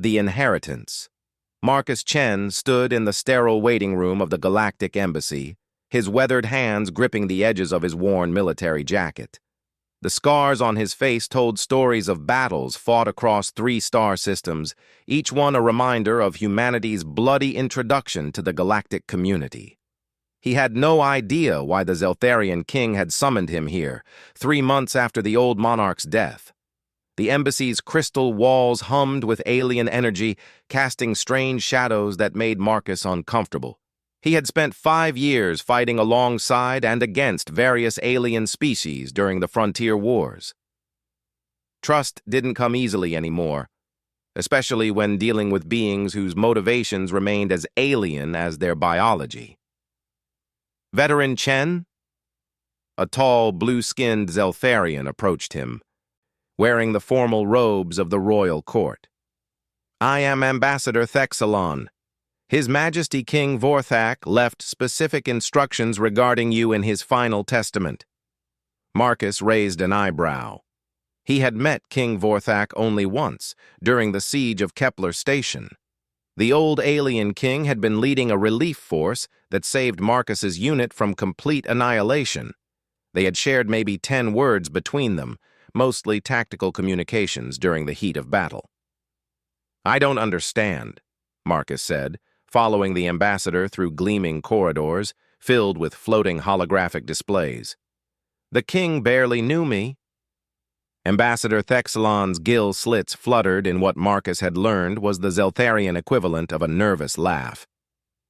The Inheritance. Marcus Chen stood in the sterile waiting room of the Galactic Embassy, his weathered hands gripping the edges of his worn military jacket. The scars on his face told stories of battles fought across 3 star systems, each one a reminder of humanity's bloody introduction to the galactic community. He had no idea why the Zeltharian king had summoned him here, 3 months after the old monarch's death. The embassy's crystal walls hummed with alien energy, casting strange shadows that made Marcus uncomfortable. He had spent 5 years fighting alongside and against various alien species during the frontier wars. Trust didn't come easily anymore, especially when dealing with beings whose motivations remained as alien as their biology. Veteran Chen? A tall, blue-skinned Zeltharian approached him, wearing the formal robes of the royal court. "I am Ambassador Thexalon. His Majesty King Vorthak left specific instructions regarding you in his final testament." Marcus raised an eyebrow. He had met King Vorthak only once, during the siege of Kepler Station. The old alien king had been leading a relief force that saved Marcus's unit from complete annihilation. They had shared maybe 10 words between them, mostly tactical communications during the heat of battle. "I don't understand," Marcus said, following the ambassador through gleaming corridors filled with floating holographic displays. "The king barely knew me." Ambassador Thexalon's gill slits fluttered in what Marcus had learned was the Zeltharian equivalent of a nervous laugh.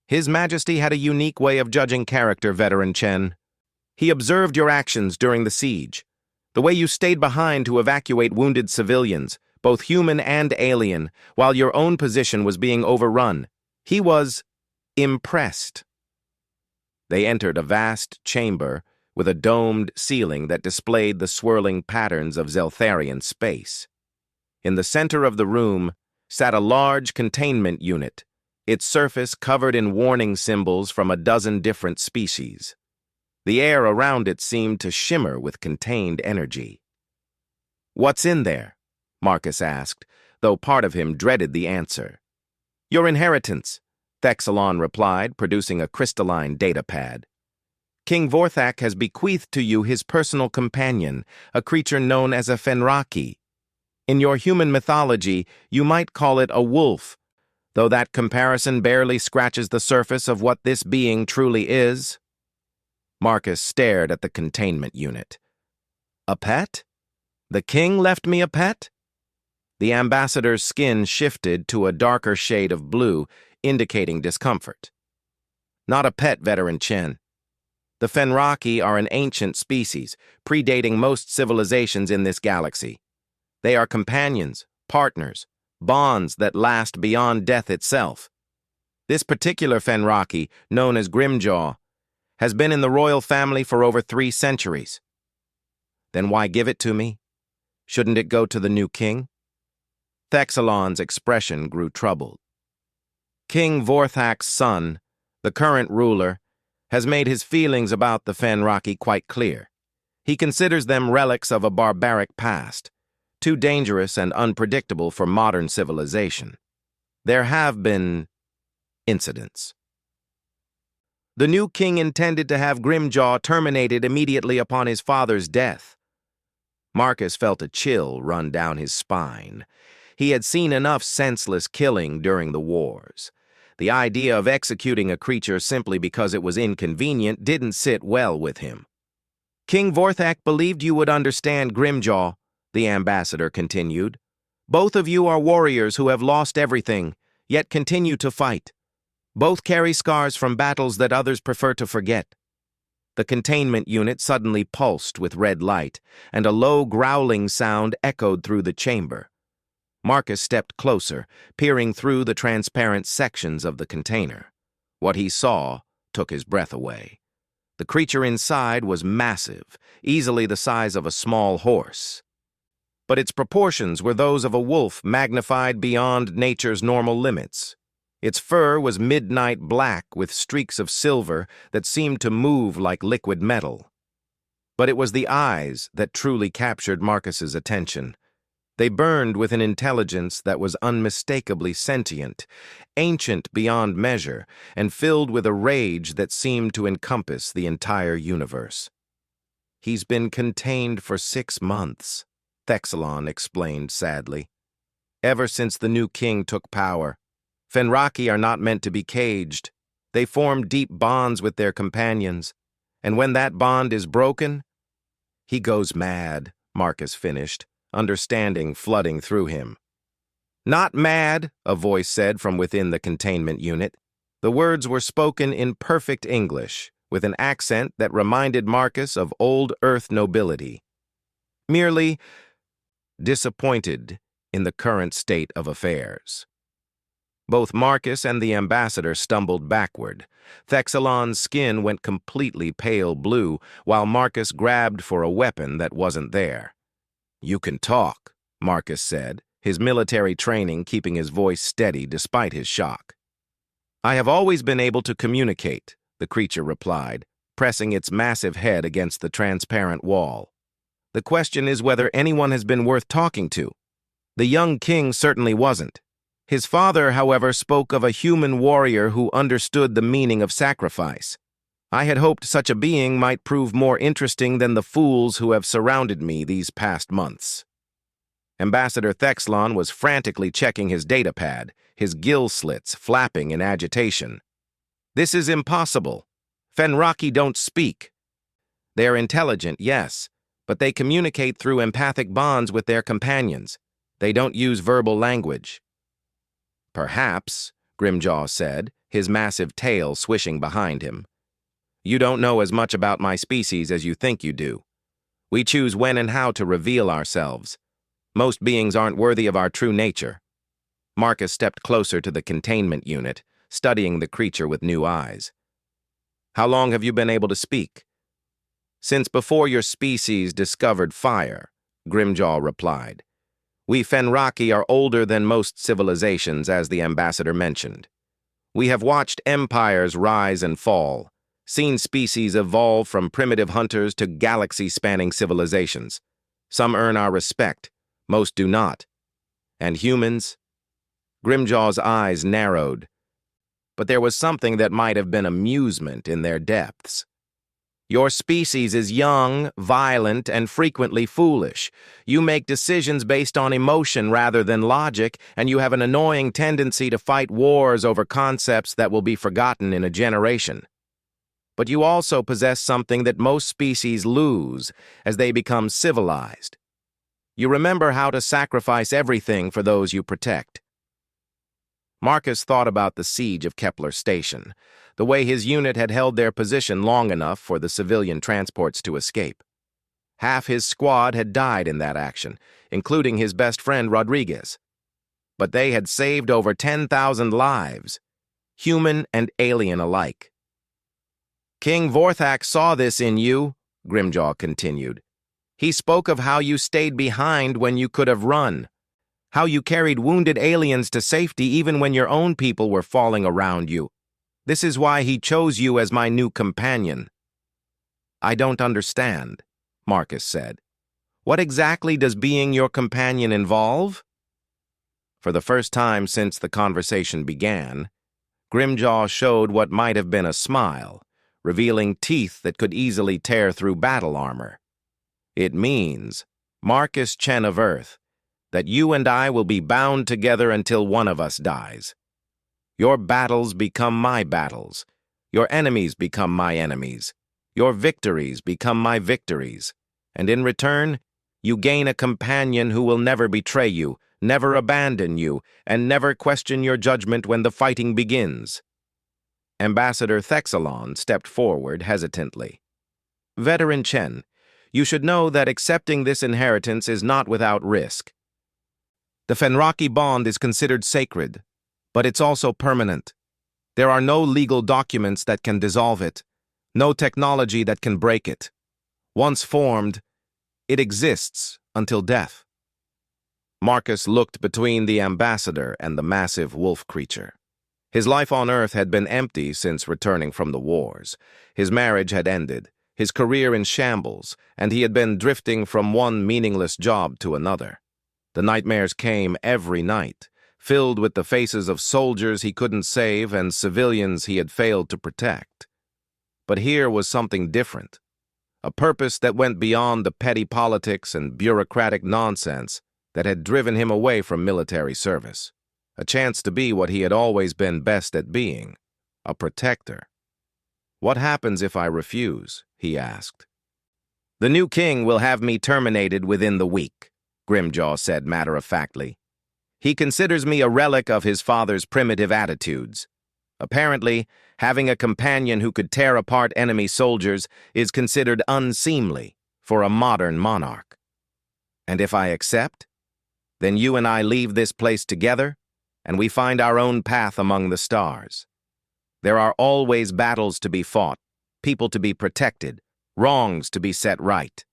"His Majesty had a unique way of judging character, Veteran Chen. He observed your actions during the siege, the way you stayed behind to evacuate wounded civilians, both human and alien, while your own position was being overrun. He was impressed." They entered a vast chamber with a domed ceiling that displayed the swirling patterns of Zeltharian space. In the center of the room sat a large containment unit, its surface covered in warning symbols from a dozen different species. The air around it seemed to shimmer with contained energy. "What's in there?" Marcus asked, though part of him dreaded the answer. "Your inheritance," Thexalon replied, producing a crystalline datapad. "King Vorthak has bequeathed to you his personal companion, a creature known as a Fenraki. In your human mythology, you might call it a wolf, though that comparison barely scratches the surface of what this being truly is." Marcus stared at the containment unit. "A pet? The king left me a pet?" The ambassador's skin shifted to a darker shade of blue, indicating discomfort. "Not a pet, Veteran Chen. The Fenraki are an ancient species, predating most civilizations in this galaxy. They are companions, partners, bonds that last beyond death itself. This particular Fenraki, known as Grimjaw, has been in the royal family for over 3 centuries. Then why give it to me? Shouldn't it go to the new king?" Thexalon's expression grew troubled. "King Vorthak's son, the current ruler, has made his feelings about the Fenraki quite clear. He considers them relics of a barbaric past, too dangerous and unpredictable for modern civilization. There have been incidents. The new king intended to have Grimjaw terminated immediately upon his father's death." Marcus felt a chill run down his spine. He had seen enough senseless killing during the wars. The idea of executing a creature simply because it was inconvenient didn't sit well with him. "King Vorthak believed you would understand Grimjaw," the ambassador continued. "Both of you are warriors who have lost everything, yet continue to fight. Both carry scars from battles that others prefer to forget." The containment unit suddenly pulsed with red light, and a low growling sound echoed through the chamber. Marcus stepped closer, peering through the transparent sections of the container. What he saw took his breath away. The creature inside was massive, easily the size of a small horse. But its proportions were those of a wolf magnified beyond nature's normal limits. Its fur was midnight black with streaks of silver that seemed to move like liquid metal. But it was the eyes that truly captured Marcus's attention. They burned with an intelligence that was unmistakably sentient, ancient beyond measure, and filled with a rage that seemed to encompass the entire universe. "He's been contained for 6 months," Thexelon explained sadly. "Ever since the new king took power. Fenraki are not meant to be caged. They form deep bonds with their companions, and when that bond is broken, he goes mad," Marcus finished, understanding flooding through him. "Not mad," a voice said from within the containment unit. The words were spoken in perfect English, with an accent that reminded Marcus of old Earth nobility. Merely disappointed in the current state of affairs. Both Marcus and the ambassador stumbled backward. Thexelon's skin went completely pale blue, while Marcus grabbed for a weapon that wasn't there. "You can talk," Marcus said, his military training keeping his voice steady despite his shock. "I have always been able to communicate," the creature replied, pressing its massive head against the transparent wall. "The question is whether anyone has been worth talking to. The young king certainly wasn't. His father, however, spoke of a human warrior who understood the meaning of sacrifice. I had hoped such a being might prove more interesting than the fools who have surrounded me these past months." Ambassador Thexelon was frantically checking his datapad, his gill slits flapping in agitation. "This is impossible. Fenraki don't speak. They're intelligent, yes, but they communicate through empathic bonds with their companions. They don't use verbal language." "Perhaps," Grimjaw said, his massive tail swishing behind him. "You don't know as much about my species as you think you do. We choose when and how to reveal ourselves. Most beings aren't worthy of our true nature." Marcus stepped closer to the containment unit, studying the creature with new eyes. "How long have you been able to speak?" "Since before your species discovered fire," Grimjaw replied. "We Fenraki are older than most civilizations, as the ambassador mentioned. We have watched empires rise and fall, seen species evolve from primitive hunters to galaxy-spanning civilizations. Some earn our respect, most do not. And humans?" Grimjaw's eyes narrowed, but there was something that might have been amusement in their depths. "Your species is young, violent, and frequently foolish. You make decisions based on emotion rather than logic, and you have an annoying tendency to fight wars over concepts that will be forgotten in a generation. But you also possess something that most species lose as they become civilized. You remember how to sacrifice everything for those you protect." Marcus thought about the siege of Kepler Station, the way his unit had held their position long enough for the civilian transports to escape. Half his squad had died in that action, including his best friend Rodriguez. But they had saved over 10,000 lives, human and alien alike. "King Vorthak saw this in you," Grimjaw continued. "He spoke of how you stayed behind when you could have run, how you carried wounded aliens to safety even when your own people were falling around you. This is why he chose you as my new companion." "I don't understand," Marcus said. "What exactly does being your companion involve?" For the first time since the conversation began, Grimjaw showed what might have been a smile, revealing teeth that could easily tear through battle armor. "It means, Marcus Chen of Earth, that you and I will be bound together until one of us dies. Your battles become my battles. Your enemies become my enemies. Your victories become my victories. And in return, you gain a companion who will never betray you, never abandon you, and never question your judgment when the fighting begins." Ambassador Thexelon stepped forward hesitantly. "Veteran Chen, you should know that accepting this inheritance is not without risk. The Fenraki bond is considered sacred, but it's also permanent. There are no legal documents that can dissolve it, no technology that can break it. Once formed, it exists until death." Marcus looked between the ambassador and the massive wolf creature. His life on Earth had been empty since returning from the wars. His marriage had ended, his career in shambles, and he had been drifting from one meaningless job to another. The nightmares came every night, filled with the faces of soldiers he couldn't save and civilians he had failed to protect. But here was something different, a purpose that went beyond the petty politics and bureaucratic nonsense that had driven him away from military service, a chance to be what he had always been best at being, a protector. "What happens if I refuse?" he asked. "The new king will have me terminated within the week," Grimjaw said matter-of-factly. "He considers me a relic of his father's primitive attitudes. Apparently, having a companion who could tear apart enemy soldiers is considered unseemly for a modern monarch. And if I accept, then you and I leave this place together, and we find our own path among the stars. There are always battles to be fought, people to be protected, wrongs to be set right.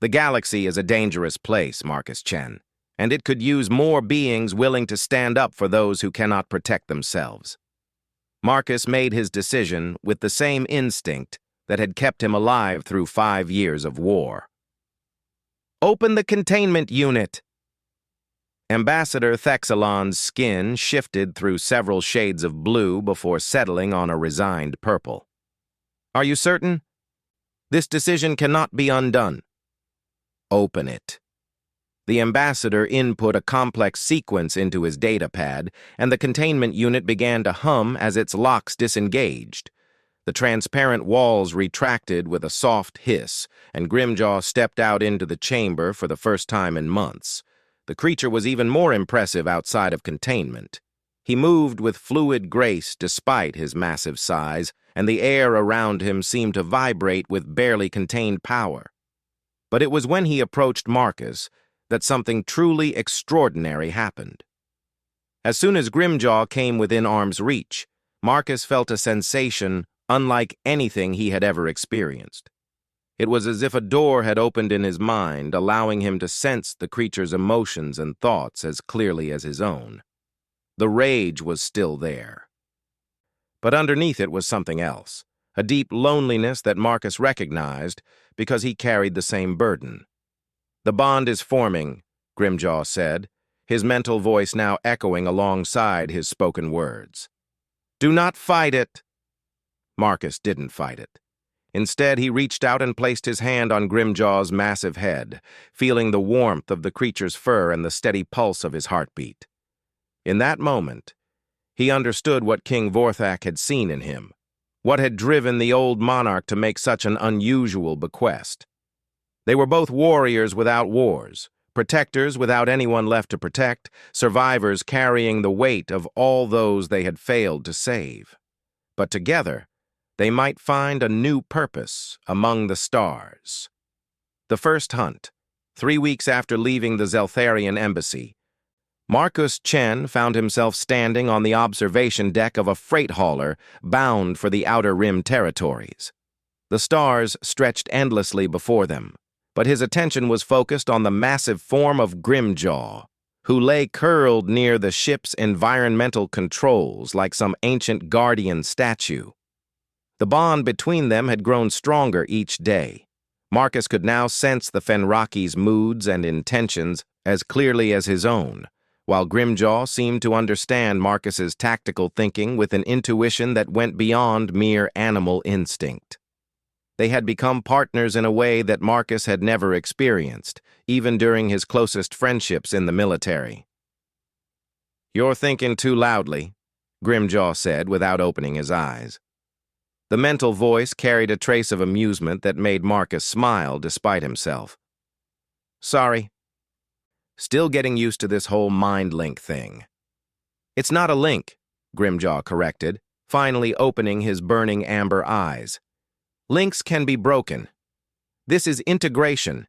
The galaxy is a dangerous place, Marcus Chen, and it could use more beings willing to stand up for those who cannot protect themselves." Marcus made his decision with the same instinct that had kept him alive through 5 years of war. "Open the containment unit." Ambassador Thexalon's skin shifted through several shades of blue before settling on a resigned purple. "Are you certain? This decision cannot be undone." "Open it." The ambassador input a complex sequence into his datapad, and the containment unit began to hum as its locks disengaged. The transparent walls retracted with a soft hiss, and Grimjaw stepped out into the chamber for the first time in months. The creature was even more impressive outside of containment. He moved with fluid grace despite his massive size, and the air around him seemed to vibrate with barely contained power. But it was when he approached Marcus that something truly extraordinary happened. As soon as Grimjaw came within arm's reach, Marcus felt a sensation unlike anything he had ever experienced. It was as if a door had opened in his mind, allowing him to sense the creature's emotions and thoughts as clearly as his own. The rage was still there. But underneath it was something else, a deep loneliness that Marcus recognized because he carried the same burden. "The bond is forming," Grimjaw said, his mental voice now echoing alongside his spoken words. "Do not fight it." Marcus didn't fight it. Instead, he reached out and placed his hand on Grimjaw's massive head, feeling the warmth of the creature's fur and the steady pulse of his heartbeat. In that moment, he understood what King Vorthak had seen in him, what had driven the old monarch to make such an unusual bequest. They were both warriors without wars, protectors without anyone left to protect, survivors carrying the weight of all those they had failed to save. But together, they might find a new purpose among the stars. The first hunt, 3 weeks after leaving the Zeltharian embassy, Marcus Chen found himself standing on the observation deck of a freight hauler bound for the Outer Rim territories. The stars stretched endlessly before them, but his attention was focused on the massive form of Grimjaw, who lay curled near the ship's environmental controls like some ancient guardian statue. The bond between them had grown stronger each day. Marcus could now sense the Fenraki's moods and intentions as clearly as his own, while Grimjaw seemed to understand Marcus's tactical thinking with an intuition that went beyond mere animal instinct. They had become partners in a way that Marcus had never experienced, even during his closest friendships in the military. "You're thinking too loudly," Grimjaw said without opening his eyes. The mental voice carried a trace of amusement that made Marcus smile despite himself. "Sorry. Still getting used to this whole mind link thing." "It's not a link," Grimjaw corrected, finally opening his burning amber eyes. "Links can be broken. This is integration.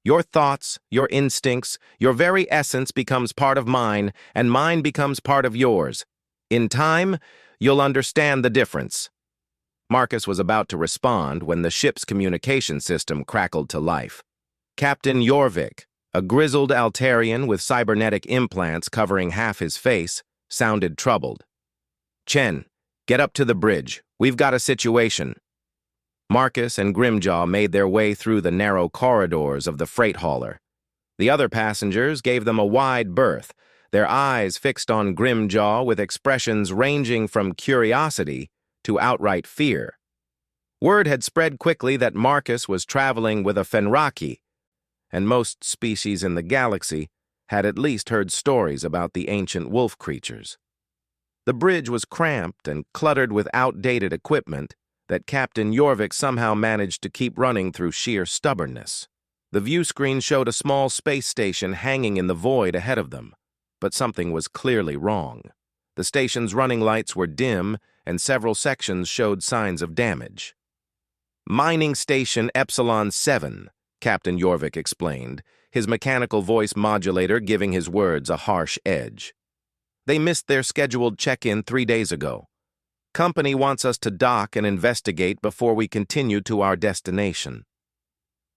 Your thoughts, your instincts, your very essence becomes part of mine, and mine becomes part of yours. In time, you'll understand the difference." Marcus was about to respond when the ship's communication system crackled to life. Captain Jorvik, a grizzled Altarian with cybernetic implants covering half his face, sounded troubled. "Chen, get up to the bridge. We've got a situation." Marcus and Grimjaw made their way through the narrow corridors of the freight hauler. The other passengers gave them a wide berth, their eyes fixed on Grimjaw with expressions ranging from curiosity to outright fear. Word had spread quickly that Marcus was traveling with a Fenraki, and most species in the galaxy had at least heard stories about the ancient wolf creatures. The bridge was cramped and cluttered with outdated equipment that Captain Jorvik somehow managed to keep running through sheer stubbornness. The view screen showed a small space station hanging in the void ahead of them, but something was clearly wrong. The station's running lights were dim, and several sections showed signs of damage. "Mining Station Epsilon 7, Captain Jorvik explained, his mechanical voice modulator giving his words a harsh edge. "They missed their scheduled check-in 3 days ago. Company wants us to dock and investigate before we continue to our destination."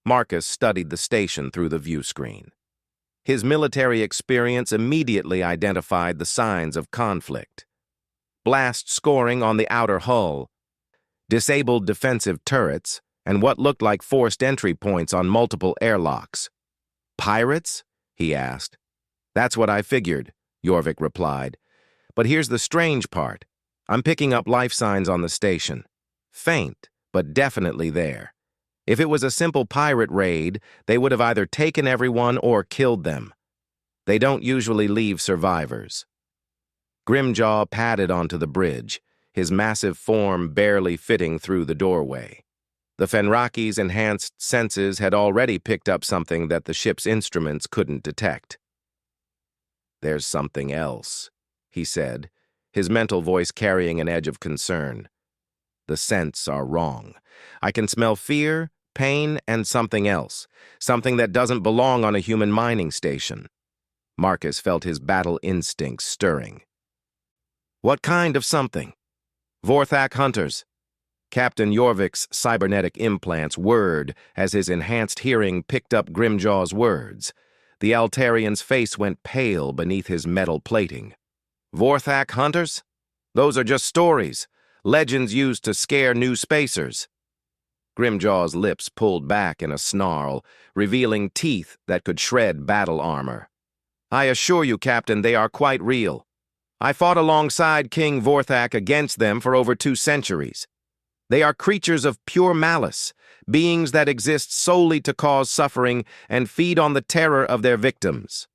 Marcus studied the station through the view screen. His military experience immediately identified the signs of conflict. Blast scoring on the outer hull, disabled defensive turrets, and what looked like forced entry points on multiple airlocks. "Pirates?" he asked. "That's what I figured," Jorvik replied. "But here's the strange part. I'm picking up life signs on the station. Faint, but definitely there. If it was a simple pirate raid, they would have either taken everyone or killed them. They don't usually leave survivors." Grimjaw padded onto the bridge, his massive form barely fitting through the doorway. The Fenraki's enhanced senses had already picked up something that the ship's instruments couldn't detect. "There's something else," he said, his mental voice carrying an edge of concern. "The scents are wrong. I can smell fear, pain, and something else, something that doesn't belong on a human mining station." Marcus felt his battle instincts stirring. "What kind of something?" "Vorthak hunters." Captain Jorvik's cybernetic implants whirred as his enhanced hearing picked up Grimjaw's words. The Altarian's face went pale beneath his metal plating. "Vorthak hunters? Those are just stories, legends used to scare new spacers." Grimjaw's lips pulled back in a snarl, revealing teeth that could shred battle armor. "I assure you, Captain, they are quite real. I fought alongside King Vorthak against them for over 2 centuries. They are creatures of pure malice, beings that exist solely to cause suffering and feed on the terror of their victims."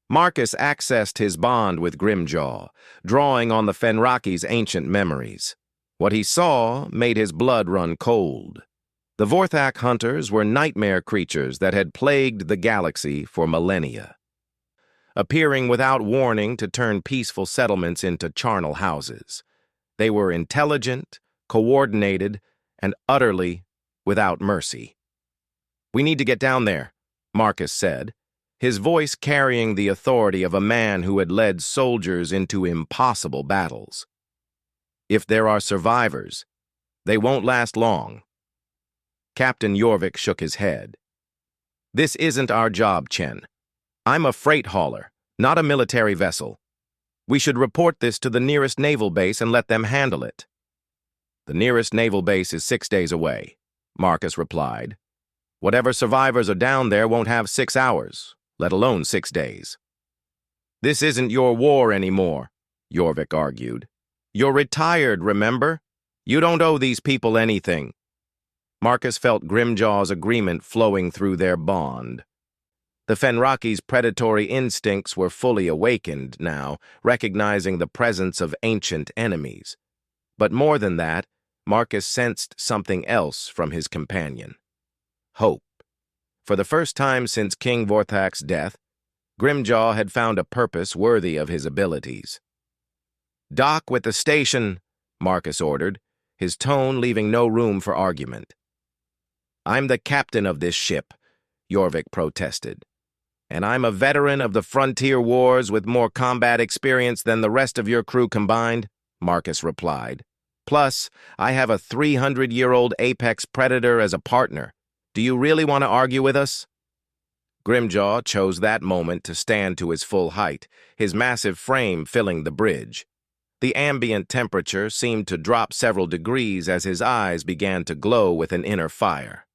Marcus accessed his bond with Grimjaw, drawing on the Fenraki's ancient memories. What he saw made his blood run cold. The Vorthak hunters were nightmare creatures that had plagued the galaxy for millennia, appearing without warning to turn peaceful settlements into charnel houses. They were intelligent, coordinated, and utterly without mercy. "We need to get down there," Marcus said, his voice carrying the authority of a man who had led soldiers into impossible battles. "If there are survivors, they won't last long." Captain Jorvik shook his head. "This isn't our job, Chen. I'm a freight hauler, not a military vessel. We should report this to the nearest naval base and let them handle it." "The nearest naval base is 6 days away," Marcus replied. "Whatever survivors are down there won't have 6 hours, let alone 6 days." "This isn't your war anymore," Jorvik argued. "You're retired, remember? You don't owe these people anything." Marcus felt Grimjaw's agreement flowing through their bond. The Fenraki's predatory instincts were fully awakened now, recognizing the presence of ancient enemies. But more than that, Marcus sensed something else from his companion. Hope. For the first time since King Vorthak's death, Grimjaw had found a purpose worthy of his abilities. "Dock with the station," Marcus ordered, his tone leaving no room for argument. "I'm the captain of this ship," Jorvik protested. "And I'm a veteran of the frontier wars with more combat experience than the rest of your crew combined," Marcus replied. "Plus, I have a 300-year-old apex predator as a partner. Do you really want to argue with us?" Grimjaw chose that moment to stand to his full height, his massive frame filling the bridge. The ambient temperature seemed to drop several degrees as his eyes began to glow with an inner fire.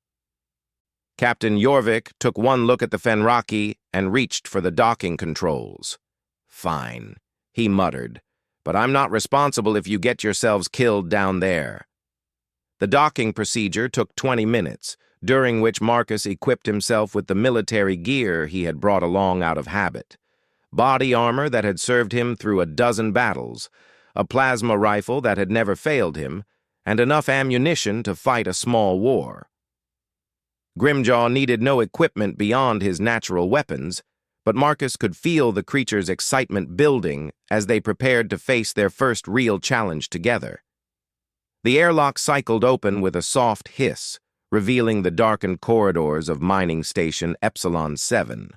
Captain Jorvik took one look at the Fenraki and reached for the docking controls. "Fine," he muttered, "but I'm not responsible if you get yourselves killed down there." The docking procedure took 20 minutes, during which Marcus equipped himself with the military gear he had brought along out of habit. Body armor that had served him through a dozen battles, a plasma rifle that had never failed him, and enough ammunition to fight a small war. Grimjaw needed no equipment beyond his natural weapons, but Marcus could feel the creature's excitement building as they prepared to face their first real challenge together. The airlock cycled open with a soft hiss, revealing the darkened corridors of mining station Epsilon 7.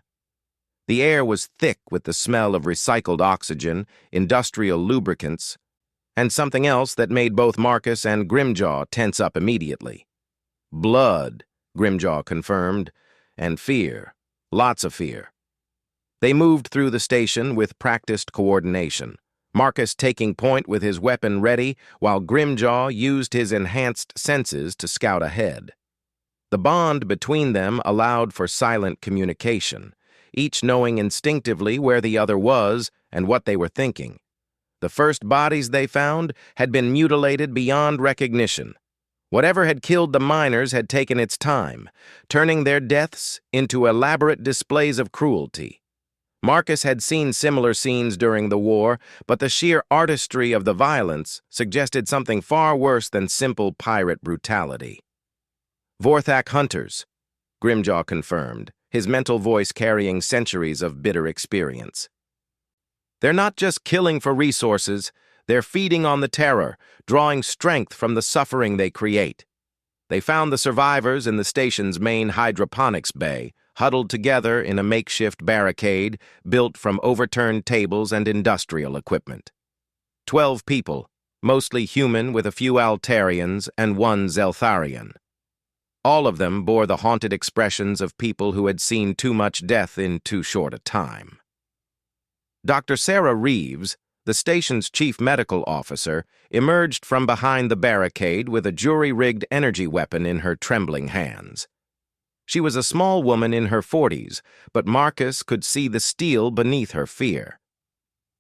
The air was thick with the smell of recycled oxygen, industrial lubricants, and something else that made both Marcus and Grimjaw tense up immediately. Blood, Grimjaw confirmed, and fear, lots of fear. They moved through the station with practiced coordination, Marcus taking point with his weapon ready while Grimjaw used his enhanced senses to scout ahead. The bond between them allowed for silent communication, each knowing instinctively where the other was and what they were thinking. The first bodies they found had been mutilated beyond recognition. Whatever had killed the miners had taken its time, turning their deaths into elaborate displays of cruelty. Marcus had seen similar scenes during the war, but the sheer artistry of the violence suggested something far worse than simple pirate brutality. "Vorthak hunters," Grimjaw confirmed, his mental voice carrying centuries of bitter experience. "They're not just killing for resources, they're feeding on the terror, drawing strength from the suffering they create." They found the survivors in the station's main hydroponics bay, huddled together in a makeshift barricade built from overturned tables and industrial equipment. 12 people, mostly human with a few Altarians and one Zeltharian. All of them bore the haunted expressions of people who had seen too much death in too short a time. Dr. Sarah Reeves, the station's chief medical officer, emerged from behind the barricade with a jury-rigged energy weapon in her trembling hands. She was a small woman in her 40s, but Marcus could see the steel beneath her fear.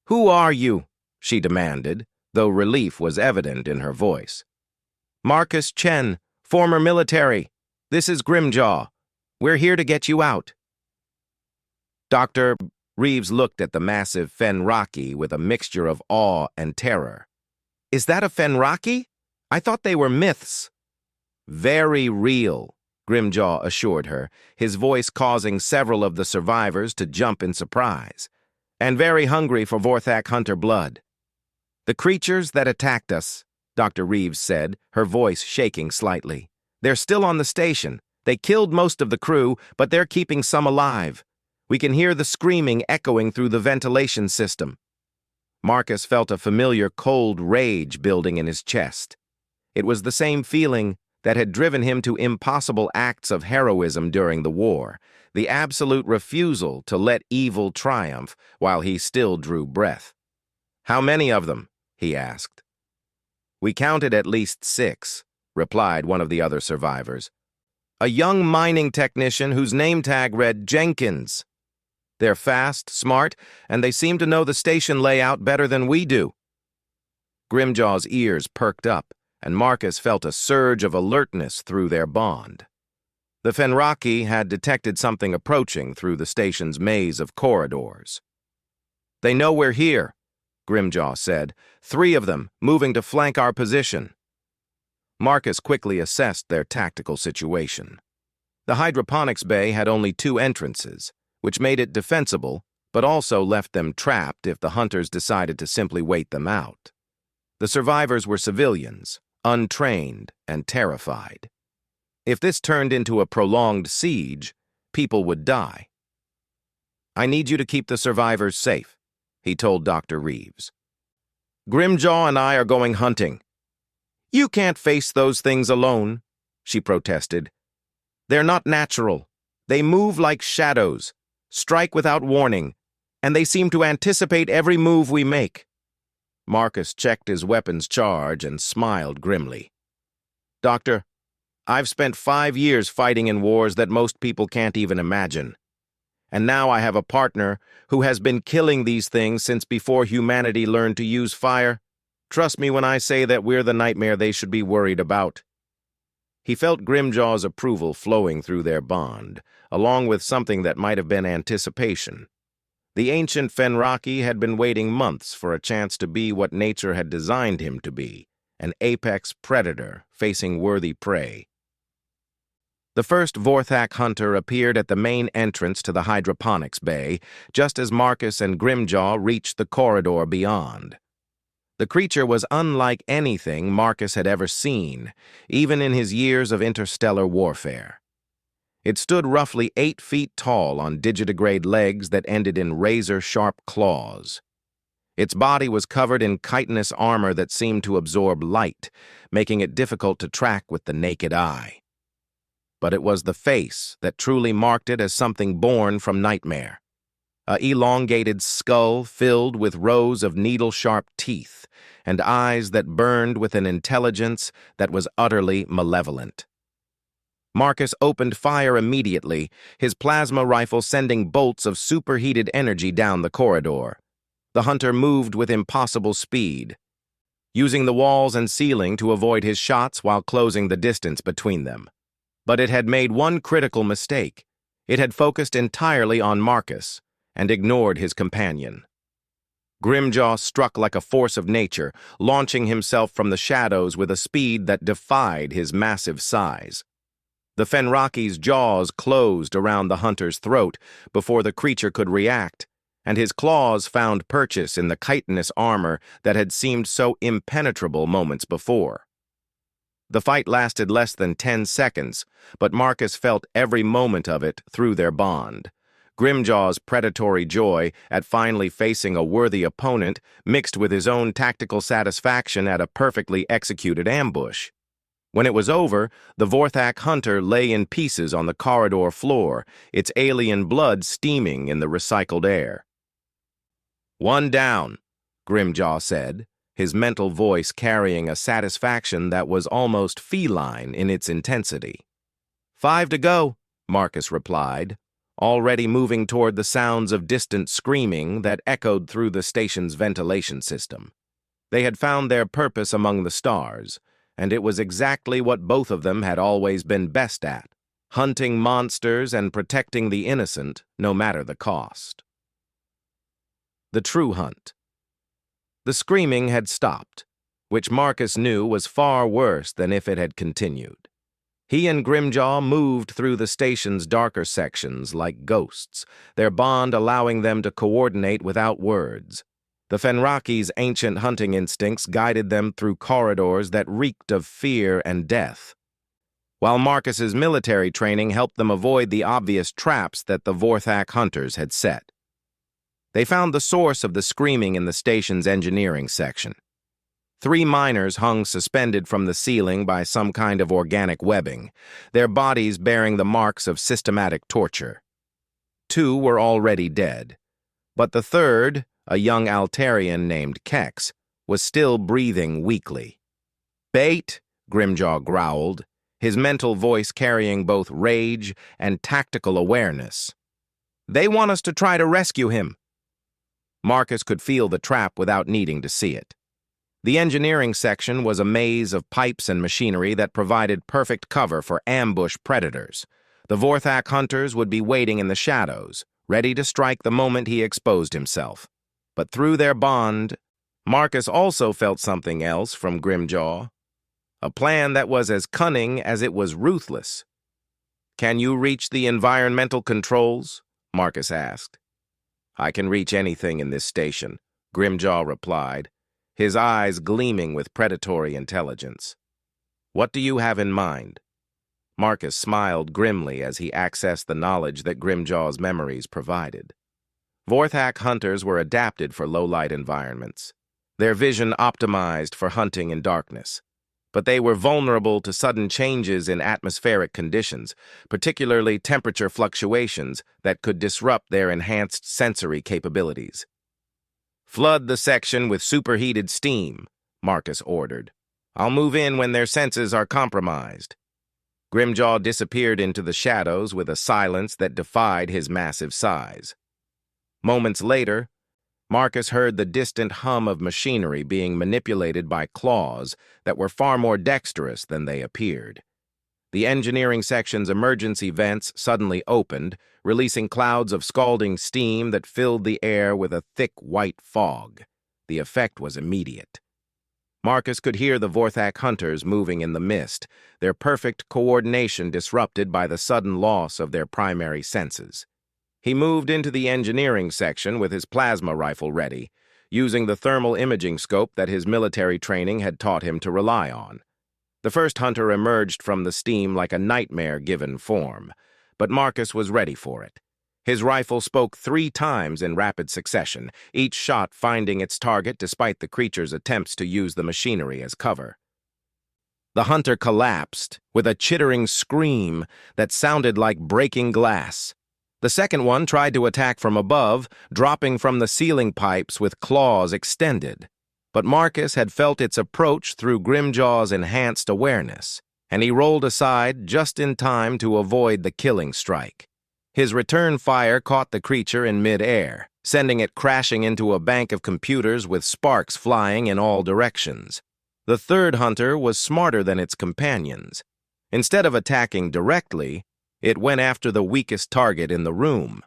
"Who are you?" she demanded, though relief was evident in her voice. "Marcus Chen, former military. This is Grimjaw. We're here to get you out." Dr. Reeves looked at the massive Fenraki with a mixture of awe and terror. "Is that a Fenraki? I thought they were myths." "Very real," Grimjaw assured her, his voice causing several of the survivors to jump in surprise. "And very hungry for Vorthak hunter blood." "The creatures that attacked us," Dr. Reeves said, her voice shaking slightly. "They're still on the station. They killed most of the crew, but they're keeping some alive. We can hear the screaming echoing through the ventilation system." Marcus felt a familiar cold rage building in his chest. It was the same feeling that had driven him to impossible acts of heroism during the war, the absolute refusal to let evil triumph while he still drew breath. "How many of them?" he asked. "We counted at least 6, replied one of the other survivors. "A young mining technician whose name tag read Jenkins. They're fast, smart, and they seem to know the station layout better than we do." Grimjaw's ears perked up, and Marcus felt a surge of alertness through their bond. The Fenraki had detected something approaching through the station's maze of corridors. "They know we're here," Grimjaw said, 3 of them moving to flank our position. Marcus quickly assessed their tactical situation. The hydroponics bay had only 2 entrances, which made it defensible, but also left them trapped if the hunters decided to simply wait them out. The survivors were civilians, untrained and terrified. If this turned into a prolonged siege, people would die. "I need you to keep the survivors safe," he told Dr. Reeves. "Grimjaw and I are going hunting." "You can't face those things alone," she protested. "They're not natural. They move like shadows, strike without warning, and they seem to anticipate every move we make." Marcus checked his weapon's charge and smiled grimly. "Doctor, I've spent 5 years fighting in wars that most people can't even imagine. And now I have a partner who has been killing these things since before humanity learned to use fire. Trust me when I say that we're the nightmare they should be worried about." He felt Grimjaw's approval flowing through their bond, along with something that might have been anticipation. The ancient Fenraki had been waiting months for a chance to be what nature had designed him to be, an apex predator facing worthy prey. The first Vorthak hunter appeared at the main entrance to the hydroponics bay, just as Marcus and Grimjaw reached the corridor beyond. The creature was unlike anything Marcus had ever seen, even in his years of interstellar warfare. It stood roughly 8 feet tall on digitigrade legs that ended in razor-sharp claws. Its body was covered in chitinous armor that seemed to absorb light, making it difficult to track with the naked eye. But it was the face that truly marked it as something born from nightmare. A elongated skull filled with rows of needle-sharp teeth, and eyes that burned with an intelligence that was utterly malevolent. Marcus opened fire immediately, his plasma rifle sending bolts of superheated energy down the corridor. The hunter moved with impossible speed, using the walls and ceiling to avoid his shots while closing the distance between them. But it had made one critical mistake. It had focused entirely on Marcus and ignored his companion. Grimjaw struck like a force of nature, launching himself from the shadows with a speed that defied his massive size. The Fenraki's jaws closed around the hunter's throat before the creature could react, and his claws found purchase in the chitinous armor that had seemed so impenetrable moments before. The fight lasted less than 10 seconds, but Marcus felt every moment of it through their bond. Grimjaw's predatory joy at finally facing a worthy opponent mixed with his own tactical satisfaction at a perfectly executed ambush. When it was over, the Vorthak hunter lay in pieces on the corridor floor, its alien blood steaming in the recycled air. "One down," Grimjaw said, his mental voice carrying a satisfaction that was almost feline in its intensity. "5 to go," Marcus replied, already moving toward the sounds of distant screaming that echoed through the station's ventilation system. They had found their purpose among the stars, and it was exactly what both of them had always been best at, hunting monsters and protecting the innocent, no matter the cost. The true hunt. The screaming had stopped, which Marcus knew was far worse than if it had continued. He and Grimjaw moved through the station's darker sections like ghosts, their bond allowing them to coordinate without words. The Fenraki's ancient hunting instincts guided them through corridors that reeked of fear and death, while Marcus's military training helped them avoid the obvious traps that the Vorthak hunters had set. They found the source of the screaming in the station's engineering section. 3 miners hung suspended from the ceiling by some kind of organic webbing, their bodies bearing the marks of systematic torture. 2 were already dead, but the third, a young Altarian named Kex, was still breathing weakly. "Bait," Grimjaw growled, his mental voice carrying both rage and tactical awareness. "They want us to try to rescue him." Marcus could feel the trap without needing to see it. The engineering section was a maze of pipes and machinery that provided perfect cover for ambush predators. The Vorthak hunters would be waiting in the shadows, ready to strike the moment he exposed himself. But through their bond, Marcus also felt something else from Grimjaw, a plan that was as cunning as it was ruthless. "Can you reach the environmental controls?" Marcus asked. "I can reach anything in this station," Grimjaw replied, his eyes gleaming with predatory intelligence. "What do you have in mind?" Marcus smiled grimly as he accessed the knowledge that Grimjaw's memories provided. Vorthak hunters were adapted for low-light environments, their vision optimized for hunting in darkness. But they were vulnerable to sudden changes in atmospheric conditions, particularly temperature fluctuations that could disrupt their enhanced sensory capabilities. "Flood the section with superheated steam," Marcus ordered. "I'll move in when their senses are compromised." Grimjaw disappeared into the shadows with a silence that defied his massive size. Moments later, Marcus heard the distant hum of machinery being manipulated by claws that were far more dexterous than they appeared. The engineering section's emergency vents suddenly opened, releasing clouds of scalding steam that filled the air with a thick white fog. The effect was immediate. Marcus could hear the Vorthak hunters moving in the mist, their perfect coordination disrupted by the sudden loss of their primary senses. He moved into the engineering section with his plasma rifle ready, using the thermal imaging scope that his military training had taught him to rely on. The first hunter emerged from the steam like a nightmare given form, but Marcus was ready for it. His rifle spoke 3 times in rapid succession, each shot finding its target despite the creature's attempts to use the machinery as cover. The hunter collapsed with a chittering scream that sounded like breaking glass. The second one tried to attack from above, dropping from the ceiling pipes with claws extended. But Marcus had felt its approach through Grimjaw's enhanced awareness, and he rolled aside just in time to avoid the killing strike. His return fire caught the creature in mid-air, sending it crashing into a bank of computers with sparks flying in all directions. The third hunter was smarter than its companions. Instead of attacking directly, it went after the weakest target in the room.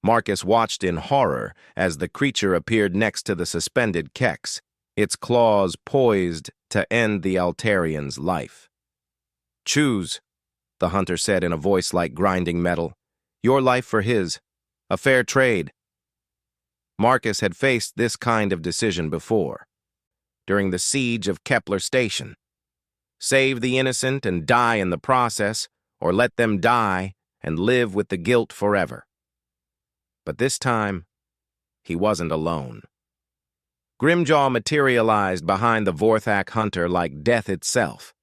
Marcus watched in horror as the creature appeared next to the suspended Kex, its claws poised to end the Altarian's life. "Choose," the hunter said in a voice like grinding metal. "Your life for his. A fair trade." Marcus had faced this kind of decision before, during the siege of Kepler Station. Save the innocent and die in the process, or let them die and live with the guilt forever. But this time, he wasn't alone. Grimjaw materialized behind the Vorthak hunter like death itself.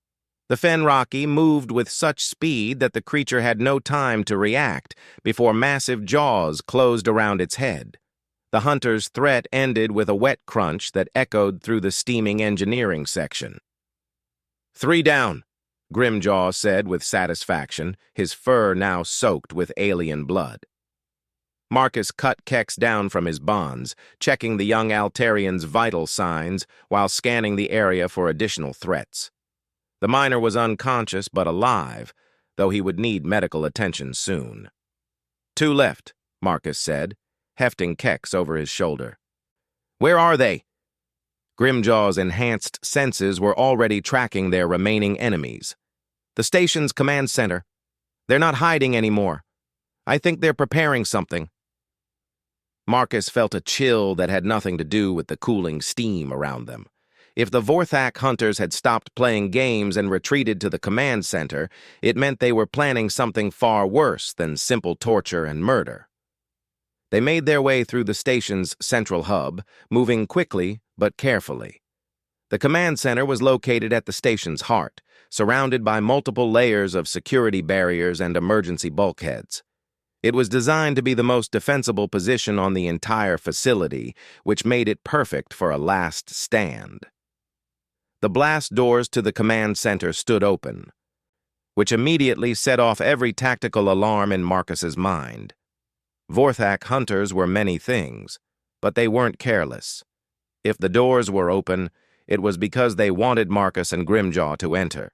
The Fenraki moved with such speed that the creature had no time to react before massive jaws closed around its head. The hunter's threat ended with a wet crunch that echoed through the steaming engineering section. "3 down," Grimjaw said with satisfaction, his fur now soaked with alien blood. Marcus cut Kex down from his bonds, checking the young Altarian's vital signs while scanning the area for additional threats. The miner was unconscious but alive, though he would need medical attention soon. 2 left, Marcus said, hefting Kex over his shoulder. "Where are they?" Grimjaw's enhanced senses were already tracking their remaining enemies. "The station's command center. They're not hiding anymore. I think they're preparing something." Marcus felt a chill that had nothing to do with the cooling steam around them. If the Vorthak hunters had stopped playing games and retreated to the command center, it meant they were planning something far worse than simple torture and murder. They made their way through the station's central hub, moving quickly but carefully. The command center was located at the station's heart, surrounded by multiple layers of security barriers and emergency bulkheads. It was designed to be the most defensible position on the entire facility, which made it perfect for a last stand. The blast doors to the command center stood open, which immediately set off every tactical alarm in Marcus's mind. Vorthak hunters were many things, but they weren't careless. If the doors were open, it was because they wanted Marcus and Grimjaw to enter.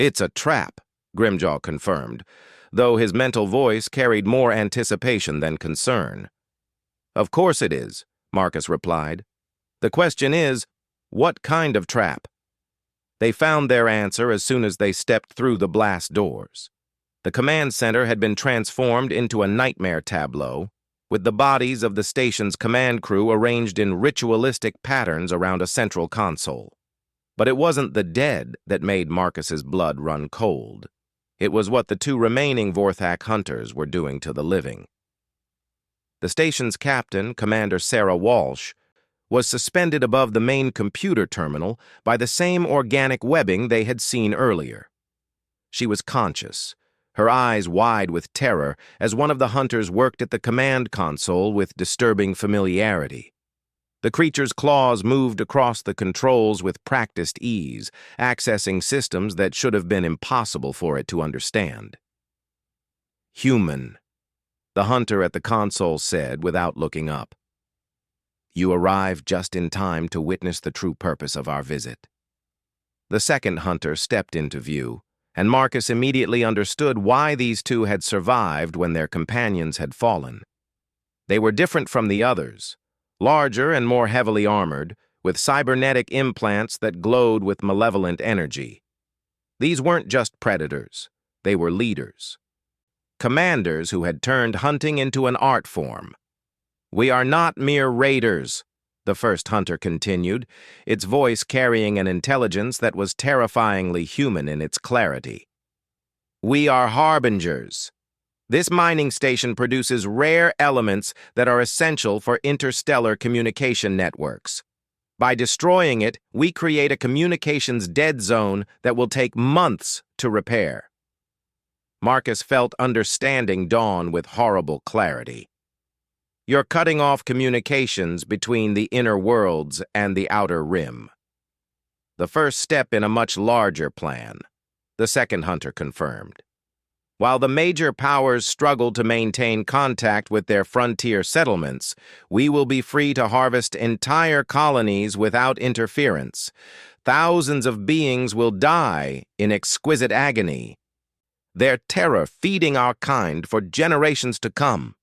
"It's a trap," Grimjaw confirmed, though his mental voice carried more anticipation than concern. "Of course it is," Marcus replied. "The question is, what kind of trap?" They found their answer as soon as they stepped through the blast doors. The command center had been transformed into a nightmare tableau, with the bodies of the station's command crew arranged in ritualistic patterns around a central console. But it wasn't the dead that made Marcus's blood run cold. It was what the 2 remaining Vorthak hunters were doing to the living. The station's captain, Commander Sarah Walsh, was suspended above the main computer terminal by the same organic webbing they had seen earlier. She was conscious, her eyes wide with terror as one of the hunters worked at the command console with disturbing familiarity. The creature's claws moved across the controls with practiced ease, accessing systems that should have been impossible for it to understand. "Human," the hunter at the console said without looking up. "You arrived just in time to witness the true purpose of our visit." The second hunter stepped into view, and Marcus immediately understood why these two had survived when their companions had fallen. They were different from the others, larger and more heavily armored, with cybernetic implants that glowed with malevolent energy. These weren't just predators, they were leaders. Commanders who had turned hunting into an art form. "We are not mere raiders," the first hunter continued, its voice carrying an intelligence that was terrifyingly human in its clarity. "We are harbingers. This mining station produces rare elements that are essential for interstellar communication networks. By destroying it, we create a communications dead zone that will take months to repair." Marcus felt understanding dawn with horrible clarity. "You're cutting off communications between the inner worlds and the outer rim." "The first step in a much larger plan," the second hunter confirmed. "While the major powers struggle to maintain contact with their frontier settlements, we will be free to harvest entire colonies without interference. Thousands of beings will die in exquisite agony, their terror feeding our kind for generations to come."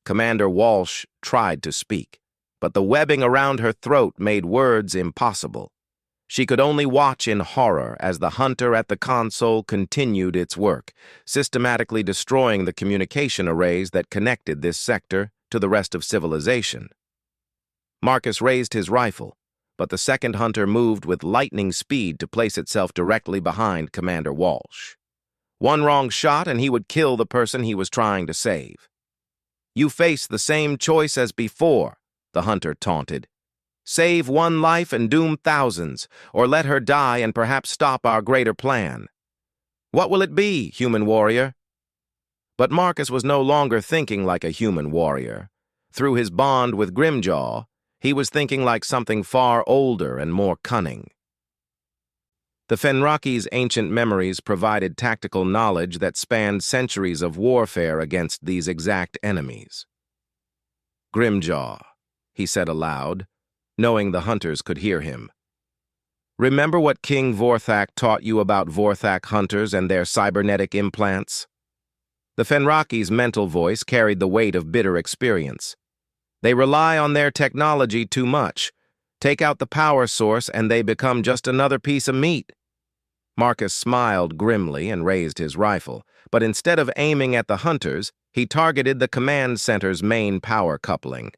Commander Walsh tried to speak, but the webbing around her throat made words impossible. She could only watch in horror as the hunter at the console continued its work, systematically destroying the communication arrays that connected this sector to the rest of civilization. Marcus raised his rifle, but the second hunter moved with lightning speed to place itself directly behind Commander Walsh. One wrong shot and he would kill the person he was trying to save. "You face the same choice as before," the hunter taunted. "Save one life and doom thousands, or let her die and perhaps stop our greater plan. What will it be, human warrior?" But Marcus was no longer thinking like a human warrior. Through his bond with Grimjaw, he was thinking like something far older and more cunning. The Fenraki's ancient memories provided tactical knowledge that spanned centuries of warfare against these exact enemies. "Grimjaw," he said aloud, knowing the hunters could hear him. "Remember what King Vorthak taught you about Vorthak hunters and their cybernetic implants?" The Fenraki's mental voice carried the weight of bitter experience. "They rely on their technology too much. Take out the power source and they become just another piece of meat." Marcus smiled grimly and raised his rifle, but instead of aiming at the hunters, he targeted the command center's main power coupling.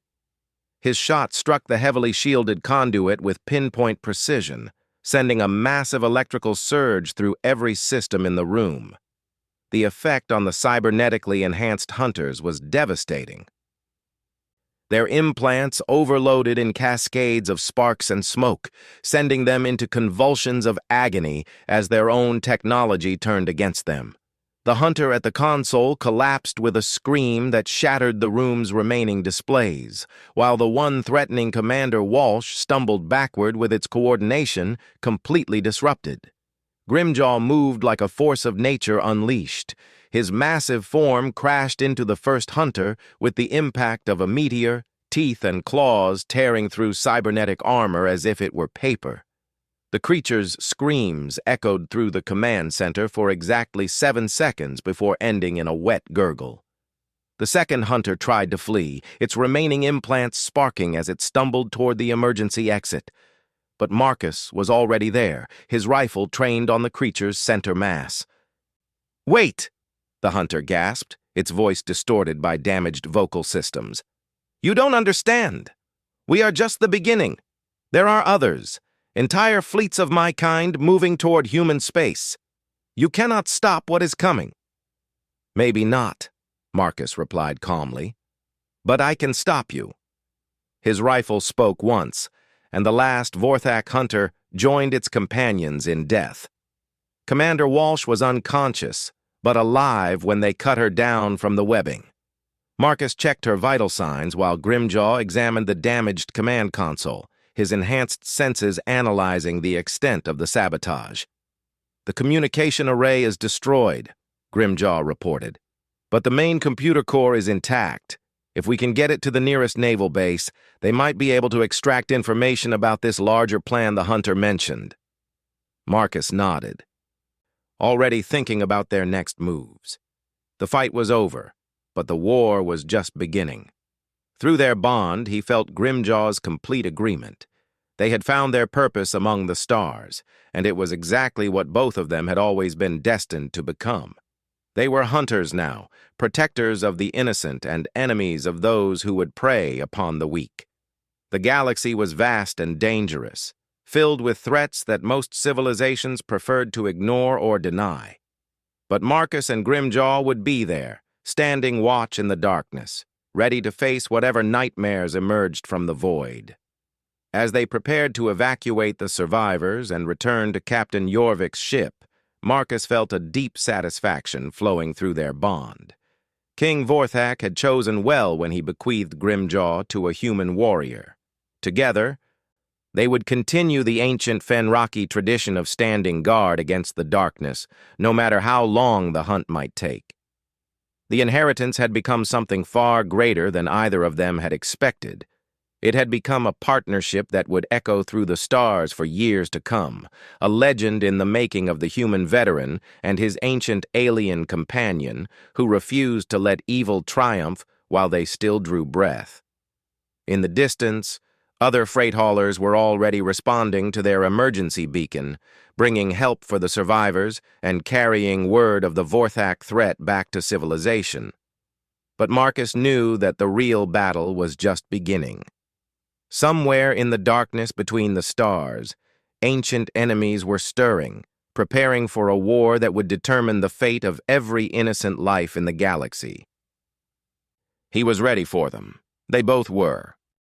His shot struck the heavily shielded conduit with pinpoint precision, sending a massive electrical surge through every system in the room. The effect on the cybernetically enhanced hunters was devastating. Their implants overloaded in cascades of sparks and smoke, sending them into convulsions of agony as their own technology turned against them. The hunter at the console collapsed with a scream that shattered the room's remaining displays, while the one threatening Commander Walsh stumbled backward with its coordination completely disrupted. Grimjaw moved like a force of nature unleashed. His massive form crashed into the first hunter with the impact of a meteor, teeth and claws tearing through cybernetic armor as if it were paper. The creature's screams echoed through the command center for exactly 7 seconds before ending in a wet gurgle. The second hunter tried to flee, its remaining implants sparking as it stumbled toward the emergency exit. But Marcus was already there, his rifle trained on the creature's center mass. "Wait!" the hunter gasped, its voice distorted by damaged vocal systems. "You don't understand. We are just the beginning. There are others, entire fleets of my kind moving toward human space. You cannot stop what is coming." "Maybe not," Marcus replied calmly. "But I can stop you." His rifle spoke once, and the last Vorthak hunter joined its companions in death. Commander Walsh was unconscious, but alive when they cut her down from the webbing. Marcus checked her vital signs while Grimjaw examined the damaged command console, his enhanced senses analyzing the extent of the sabotage. "The communication array is destroyed," Grimjaw reported. "But the main computer core is intact. If we can get it to the nearest naval base, they might be able to extract information about this larger plan the hunter mentioned." Marcus nodded, already thinking about their next moves. The fight was over, but the war was just beginning. Through their bond, he felt Grimjaw's complete agreement. They had found their purpose among the stars, and it was exactly what both of them had always been destined to become. They were hunters now, protectors of the innocent and enemies of those who would prey upon the weak. The galaxy was vast and dangerous, filled with threats that most civilizations preferred to ignore or deny. But Marcus and Grimjaw would be there, standing watch in the darkness, ready to face whatever nightmares emerged from the void. As they prepared to evacuate the survivors and return to Captain Jorvik's ship, Marcus felt a deep satisfaction flowing through their bond. King Vorthak had chosen well when he bequeathed Grimjaw to a human warrior. Together, they would continue the ancient Fenraki tradition of standing guard against the darkness, no matter how long the hunt might take. The inheritance had become something far greater than either of them had expected. It had become a partnership that would echo through the stars for years to come, a legend in the making of the human veteran and his ancient alien companion who refused to let evil triumph while they still drew breath. In the distance, other freight haulers were already responding to their emergency beacon, bringing help for the survivors and carrying word of the Vorthak threat back to civilization. But Marcus knew that the real battle was just beginning. Somewhere in the darkness between the stars, ancient enemies were stirring, preparing for a war that would determine the fate of every innocent life in the galaxy. He was ready for them. They both were.